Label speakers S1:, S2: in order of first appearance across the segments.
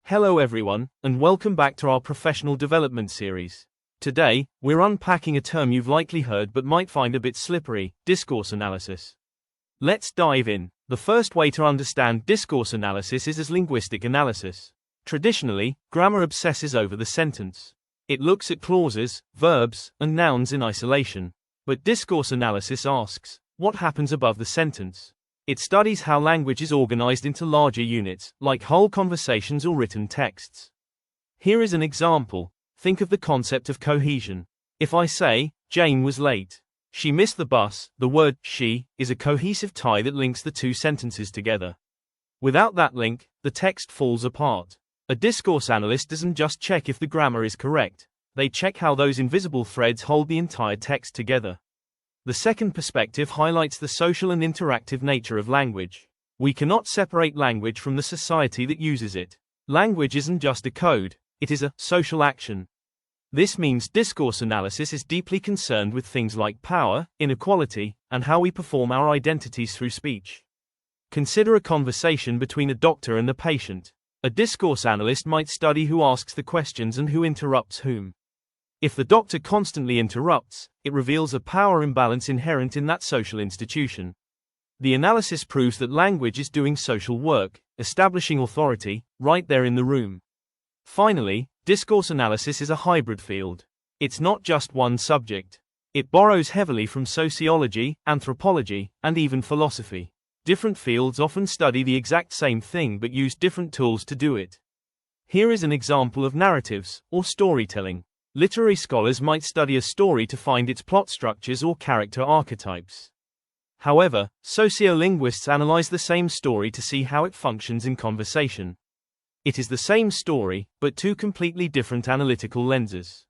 S1: Hello everyone, and welcome back to our professional development series. Today, we're unpacking a term you've likely heard but might find a bit slippery: discourse analysis. Let's dive in. The first way to understand discourse analysis is as linguistic analysis. Traditionally, grammar obsesses over the sentence. It looks at clauses, verbs, and nouns in isolation. But discourse analysis asks, what happens above the sentence? It studies how language is organized into larger units, like whole conversations or written texts. Here is an example. Think of the concept of cohesion. If I say, Jane was late. She missed the bus, the word she is a cohesive tie that links the two sentences together. Without that link, the text falls apart. A discourse analyst doesn't just check if the grammar is correct, they check how those invisible threads hold the entire text together. The second perspective highlights the social and interactive nature of language. We cannot separate language from the society that uses it. Language isn't just a code, it is a social action. This means discourse analysis is deeply concerned with things like power, inequality, and how we perform our identities through speech. Consider a conversation between a doctor and a patient. A discourse analyst might study who asks the questions and who interrupts whom. If the doctor constantly interrupts, it reveals a power imbalance inherent in that social institution. The analysis proves that language is doing social work, establishing authority, right there in the room. Finally, discourse analysis is a hybrid field. It's not just one subject. It borrows heavily from sociology, anthropology, and even philosophy. Different fields often study the exact same thing but use different tools to do it. Here is an example of narratives, or storytelling. Literary scholars might study a story to find its plot structures or character archetypes. However, sociolinguists analyze the same story to see how it functions in conversation. It is the same story, but two completely different analytical lenses.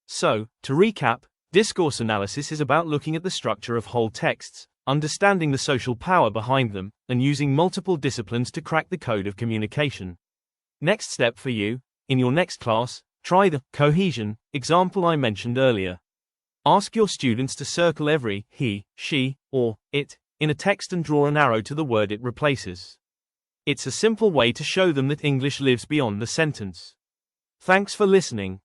S1: So, to recap, discourse analysis is about looking at the structure of whole texts, understanding the social power behind them, and using multiple disciplines to crack the code of communication. Next step for you, in your next class, try the cohesion example I mentioned earlier. Ask your students to circle every he, she, or it in a text and draw an arrow to the word it replaces. It's a simple way to show them that English lives beyond the sentence. Thanks for listening.